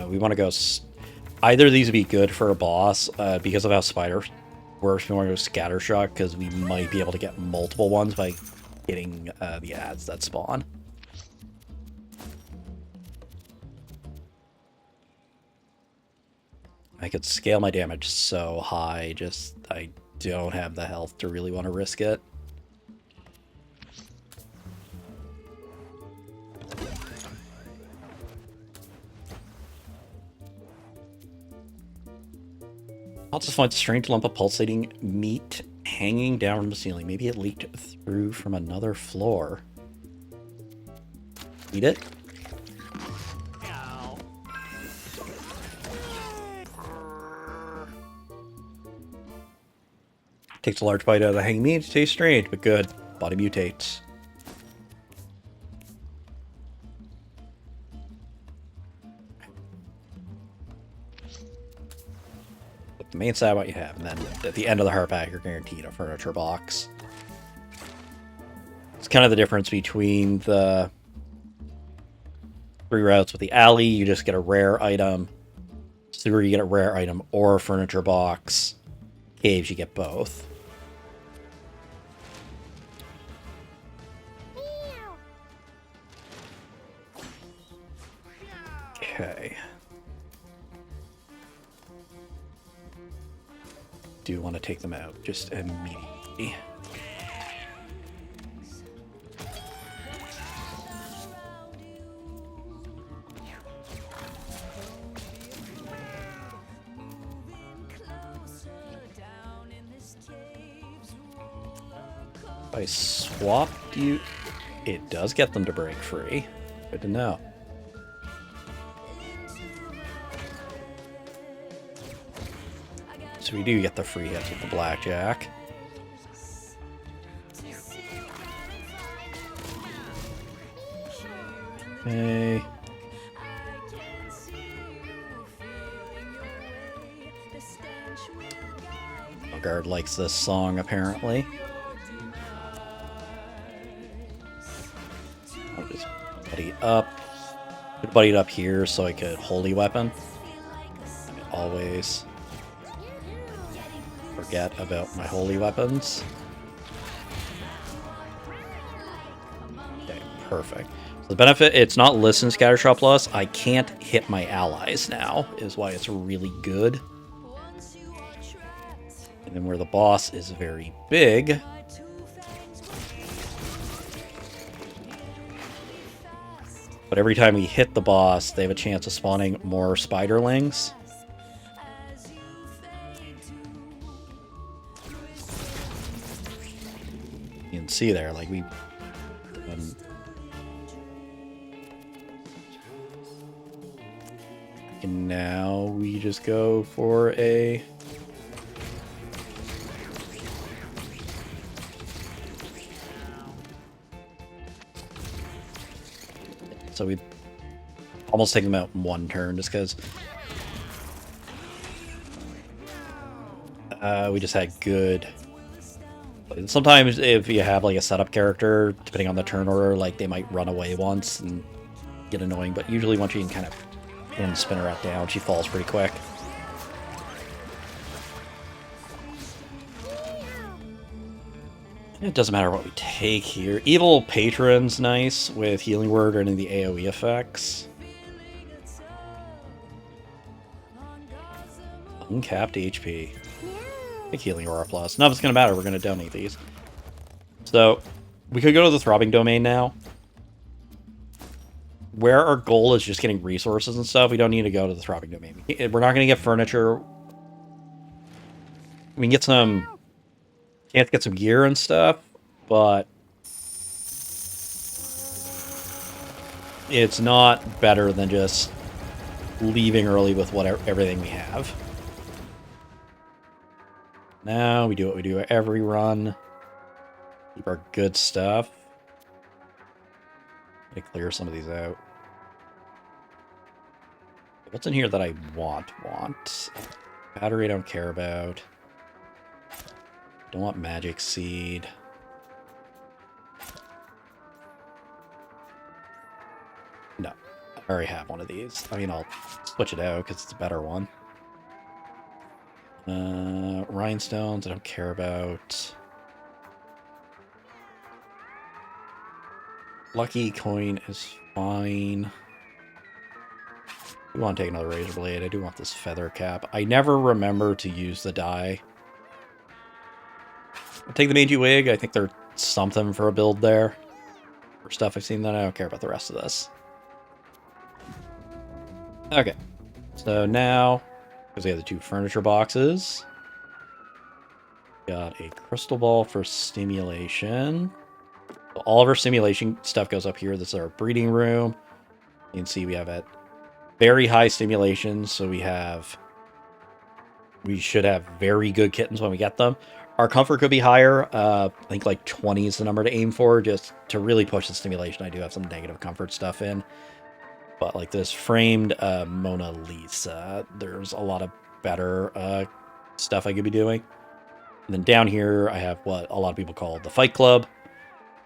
We want to go... Either of these would be good for a boss because of how spider works. We want to go Scattershot because we might be able to get multiple ones by getting the ads that spawn. I could scale my damage so high, just I don't have the health to really want to risk it. I'll just find a strange lump of pulsating meat hanging down from the ceiling. Maybe it leaked through from another floor. Eat it? Takes a large bite out of the hanging meat. It tastes strange, but good. Body mutates. The main side what you have, and then at the end of the heart pack, you're guaranteed a furniture box. It's kind of the difference between the 3 routes. With the alley, you just get a rare item. Sewer, you get a rare item or a furniture box. Caves, you get both. Okay. Do want to take them out just immediately. If I swapped you, it does get them to break free. Good to know. So we do get the free hits with the blackjack. Okay. Guard likes this song, apparently. I'll just buddy up. Put buddy up here so I could holy weapon. Always forget about my holy weapons. Okay, perfect. So the benefit, it's not listen Scattershot Plus. I can't hit my allies now, is why it's really good. And then where the boss is very big, but every time we hit the boss, they have a chance of spawning more spiderlings. You can see there, like and now we just go for a so we almost take them out in one turn just because we just had good. Sometimes if you have like a setup character, depending on the turn order, like they might run away once and get annoying, but usually once you can kind of pin spin her down, she falls pretty quick. It doesn't matter what we take here. Evil Patron's nice with Healing Word or any of the AoE effects. Uncapped HP. Big Healing Aura Plus. None of it's going to matter. We're going to donate these. So, we could go to the Throbbing Domain now. Where our goal is just getting resources and stuff, we don't need to go to the Throbbing Domain. We're not going to get furniture. We can get some... Can't get some gear and stuff, but... It's not better than just leaving early with everything we have. Now we do what we do every run. Keep our good stuff. Let me clear some of these out. What's in here that I want? Battery I don't care about. Don't want magic seed. No, I already have one of these. I mean, I'll switch it out because it's a better one. Rhinestones I don't care about. Lucky coin is fine. I want to take another razor blade. I do want this feather cap. I never remember to use the dye. I'll take the mangy wig. I think there's something for a build there. For stuff I've seen that I don't care about the rest of this. Okay. So now, because we have the 2 furniture boxes. Got a crystal ball for stimulation. All of our stimulation stuff goes up here. This is our breeding room. You can see we have at very high stimulation, so we should have very good kittens when we get them. Our comfort could be higher. I think like 20 is the number to aim for, just to really push the stimulation. I do have some negative comfort stuff in. But like this framed Mona Lisa, there's a lot of better stuff I could be doing. And then down here, I have what a lot of people call the Fight Club.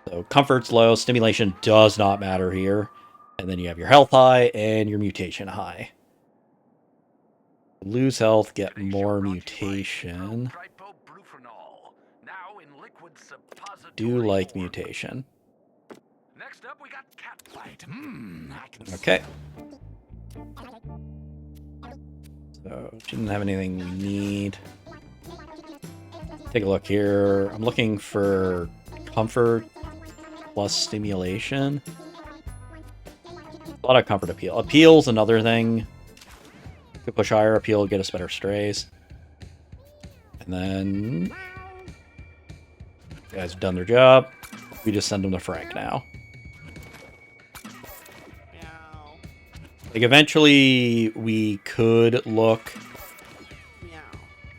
So comfort's low, stimulation does not matter here. And then you have your health high and your mutation high. Lose health, get more mutation. Do like mutation. Next up, we got cat fight. Okay. So, didn't have anything we need. Take a look here. I'm looking for comfort plus stimulation. A lot of comfort appeal. Appeal's another thing. Could push higher appeal, get us better strays. And then you guys have done their job. We just send them to Frank now. Like eventually we could look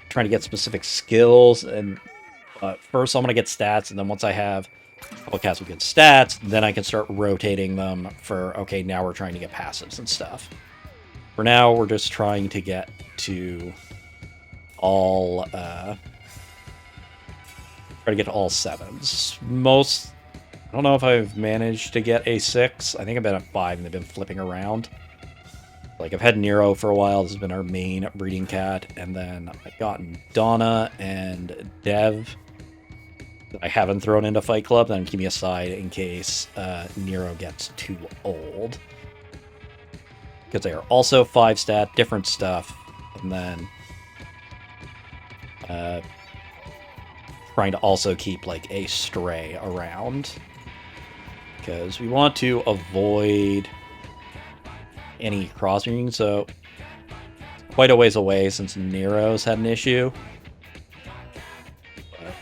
trying to get specific skills, and first I'm gonna get stats, and then once I have a couple cats with good stats, then I can start rotating them for, okay, now we're trying to get passives and stuff. For now, we're just trying to get to all, try to get to all 7s. I don't know if I've managed to get a 6. I think I've been at 5 and they've been flipping around. Like, I've had Nero for a while. This has been our main breeding cat. And then I've gotten Donna and Dev that I haven't thrown into Fight Club. Then keep me aside in case Nero gets too old. Because they are also 5 stat, different stuff. And then trying to also keep, like, a stray around. Because we want to avoid any crossbreeding, so quite a ways away since Nero's had an issue.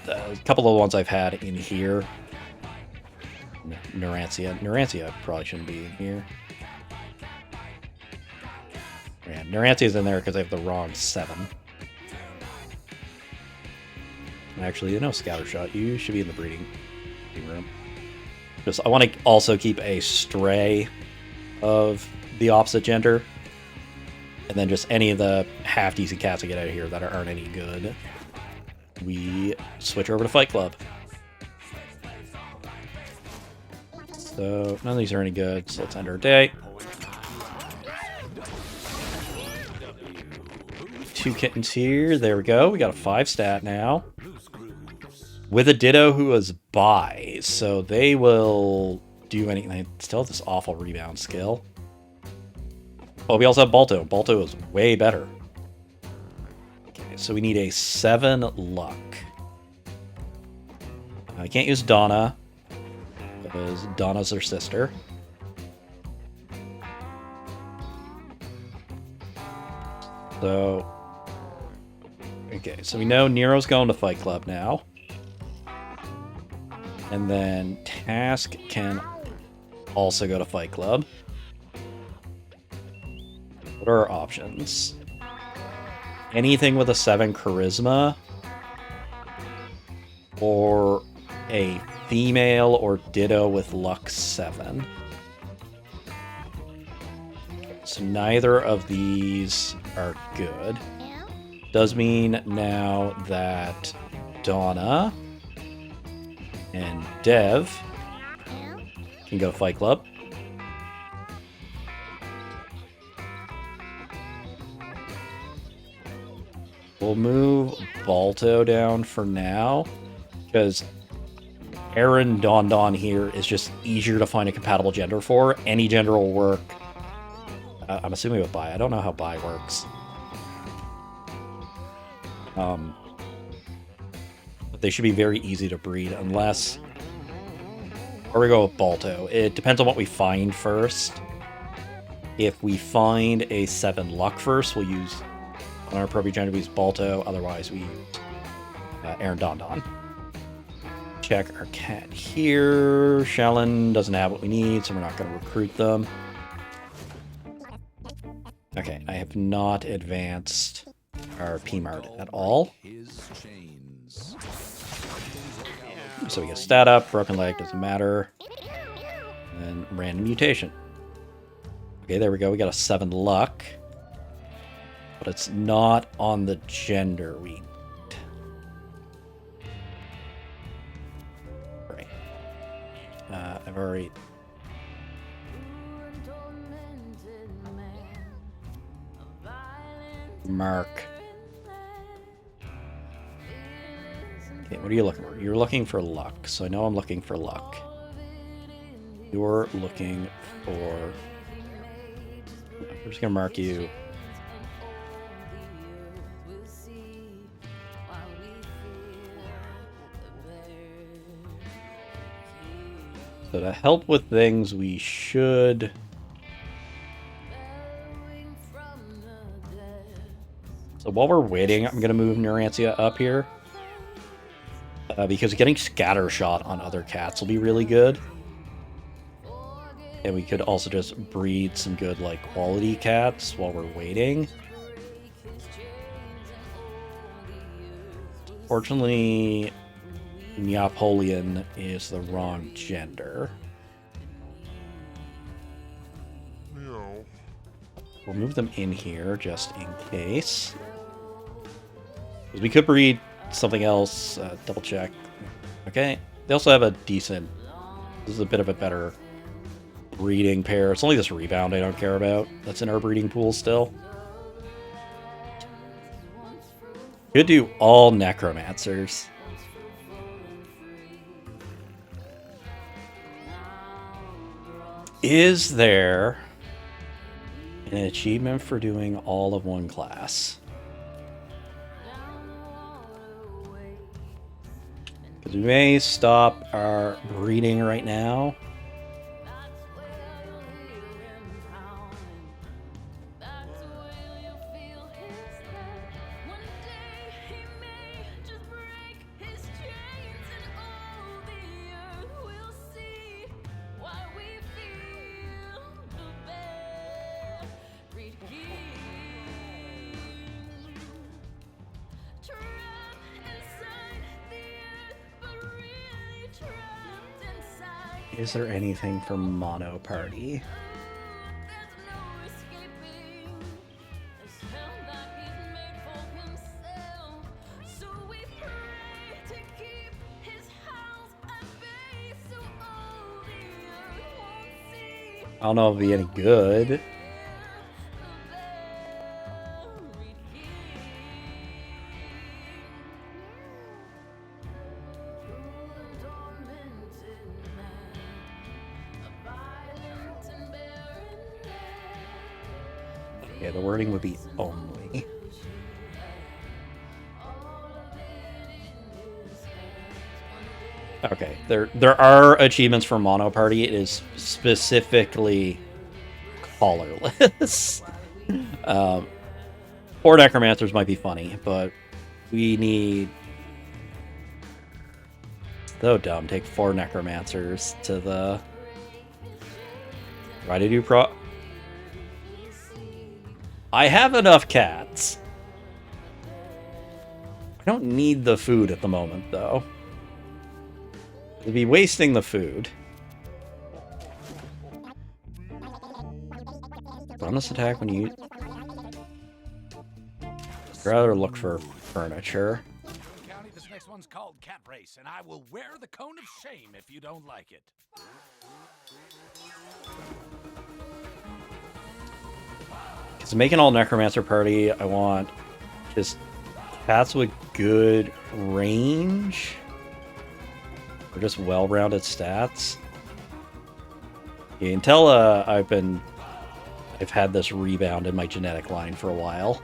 But a couple of the ones I've had in here. Narantia probably shouldn't be in here. Yeah, Narantia's in there because I have the wrong 7. Actually, you know, Scattershot, you should be in the breeding room. Just, I want to also keep a stray of the opposite gender. And then just any of the half-decent cats I get out of here that aren't any good, we switch over to Fight Club. So, none of these are any good, so let's end our day. 2 kittens here. There we go. We got a 5 stat now. With a Ditto who is bi, so they will do anything. They still have this awful rebound skill. Oh, we also have Balto. Balto is way better. Okay, so we need a 7 luck. I can't use Donna, because Donna's her sister. So Okay, so we know Nero's going to Fight Club now. And then Task can also go to Fight Club. What are our options? Anything with a 7 charisma, or a female or ditto with luck 7. So neither of these are good. Does mean now that Donna and Dev can go Fight Club. We'll move Balto down for now, because Aaron Don here is just easier to find a compatible gender for. Any gender will work. I'm assuming with bi. I don't know how bi works. But they should be very easy to breed, unless... Or we go with Balto. It depends on what we find first. If we find a 7 luck first, we'll use... On our appropriate gender, we use Balto. Otherwise, we use Aaron Don. Check our cat here. Shallon doesn't have what we need, so we're not going to recruit them. Okay, I have not advanced our P-Mart at all. So we get stat up, broken leg, doesn't matter. And random mutation. Okay, there we go. We got a 7 luck. But it's not on the gender we need. Right. I've already... Mark. Okay, what are you looking for? You're looking for luck, so I know I'm looking for luck. You're looking for... I'm just gonna mark you. So to help with things, we should... So while we're waiting, I'm going to move Neurantia up here. Because getting Scattershot on other cats will be really good. And we could also just breed some good, like, quality cats while we're waiting. Fortunately, Neapolitan is the wrong gender. No. We'll move them in here just in case. Because we could breed something else. Double check. Okay. They also have a decent... This is a bit of a better breeding pair. It's only this rebound I don't care about. That's in our breeding pool still. Could do all necromancers. Is there an achievement for doing all of one class? Because we may stop our breeding right now. Is there anything for Mono Party? I don't know if it'll be any good. Yeah, the wording would be only. Okay, there are achievements for Mono Party. It is specifically collarless. Or Necromancers might be funny, but We need... So dumb. Take 4 necromancers to the... Try to do pro... I have enough cats. I don't need the food at the moment, though. It'd be wasting the food. Bonus attack when you... I'd rather look for furniture. County, this next one's called Cat Race, and I will wear the cone of shame if you don't like it. Because making all Necromancer party, I want just cats with good range. Or just well-rounded stats. You can tell I've had this rebound in my genetic line for a while.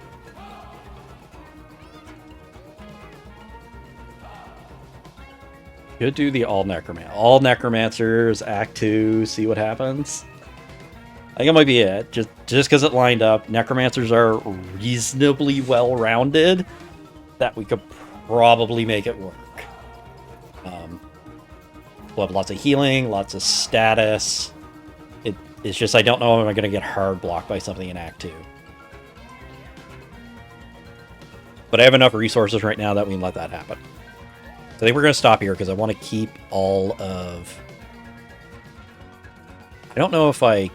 Could do the all necromancers, Act 2, see what happens. I think it might be it. Just because it lined up, necromancers are reasonably well-rounded that we could probably make it work. We'll have lots of healing, lots of status. It's just I don't know if I'm going to get hard blocked by something in Act 2. But I have enough resources right now that we can let that happen. So I think we're going to stop here because I want to keep all of... I don't know if I...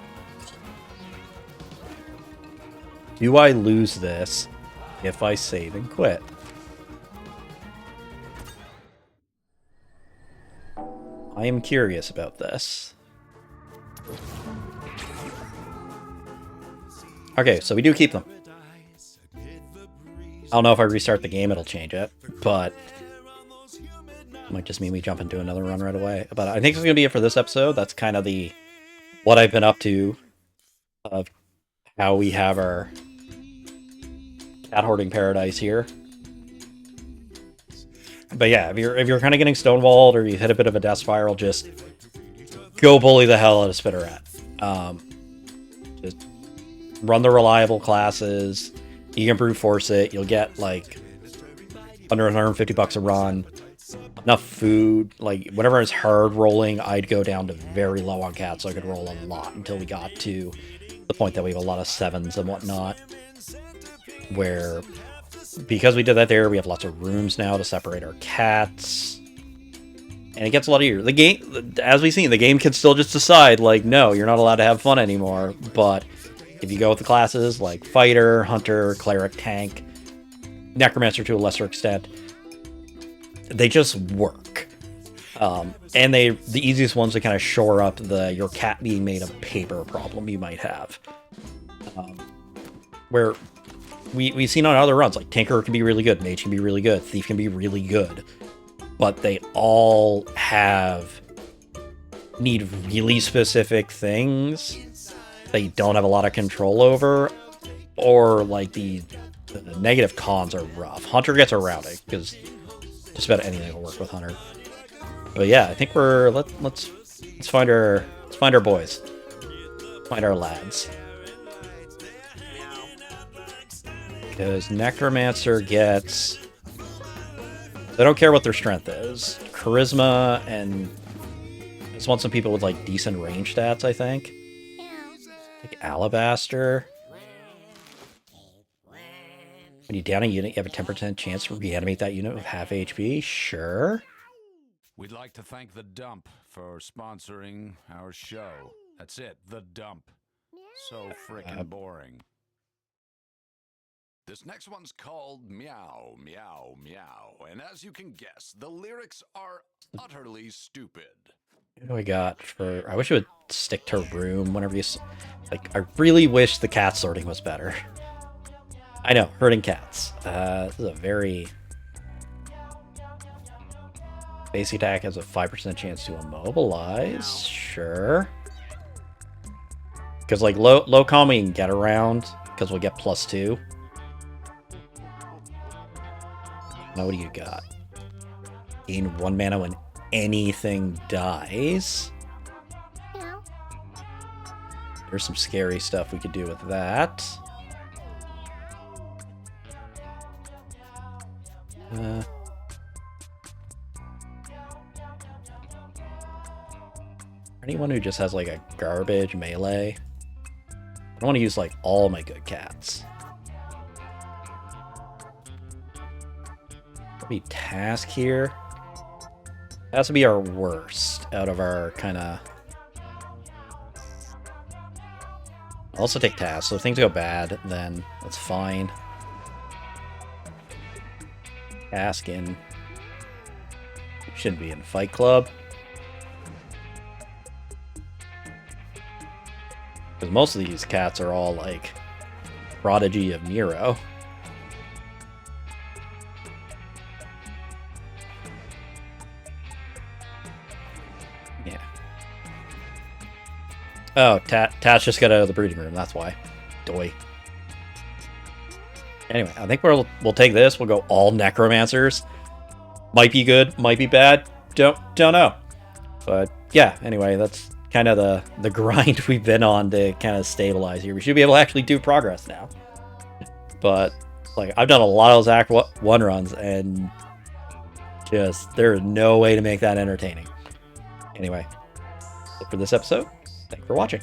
Do I lose this if I save and quit? I am curious about this. Okay, so we do keep them. I don't know if I restart the game, it'll change it, but it might just mean we jump into another run right away. But I think it's going to be it for this episode. That's kind of what I've been up to of how we have our cat hoarding paradise here. But yeah, if you're kind of getting stonewalled or you hit a bit of a death spiral, just go bully the hell out of Spitteret. Just run the reliable classes. You can brute force it. You'll get like under 150 bucks a run. Enough food. Like whenever it's hard rolling, I'd go down to very low on cats so I could roll a lot until we got to the point that we have a lot of 7s and whatnot. Where because we did that there, we have lots of rooms now to separate our cats. And it gets a lot easier. The game, as we've seen, the game can still just decide, like, no, you're not allowed to have fun anymore. But if you go with the classes like Fighter, Hunter, Cleric, Tank, Necromancer to a lesser extent, they just work. And the easiest ones to kind of shore up your cat being made of paper problem you might have. Where we've seen on other runs, like Tinker can be really good, Mage can be really good, Thief can be really good. But they all need really specific things that you don't have a lot of control over, or like the negative cons are rough. Hunter gets around it because just about anything will work with Hunter. But yeah, I think let's find our boys, find our lads. Because Necromancer gets... I don't care what their strength is. Charisma, and I just want some people with like decent range stats, I think. Like Alabaster. When you down a unit, you have a 10% chance to reanimate that unit with half HP. Sure. We'd like to thank The Dump for sponsoring our show. That's it, The Dump. So frickin' boring. This next one's called Meow, Meow, Meow. And as you can guess, the lyrics are utterly stupid. What do I got for... I wish it would stick to room whenever you... Like, I really wish the cat sorting was better. I know, hurting cats. This is a very... Basic attack has a 5% chance to immobilize. Sure. Because, like, low calm we can get around, because we'll get +2. Now, what do you got? Gain 1 mana when anything dies. There's some scary stuff we could do with that. Anyone who just has like a garbage melee. I don't want to use like all my good cats. Maybe Task here. Has to be our worst out of our kind of. I'll also take Task, so if things go bad, then that's fine. Task in. Shouldn't be in Fight Club. Because most of these cats are all like Prodigy of Nero. Yeah. Oh, Tat's just got out of the breeding room, that's why. Doy. Anyway, I think we'll take this. We'll go all Necromancers. Might be good, might be bad. Don't know. But yeah, anyway, that's kind of the grind we've been on to kind of stabilize here. We should be able to actually do progress now. But like I've done a lot of those Act 1 runs and just there's no way to make that entertaining. Anyway, for this episode, thanks for watching.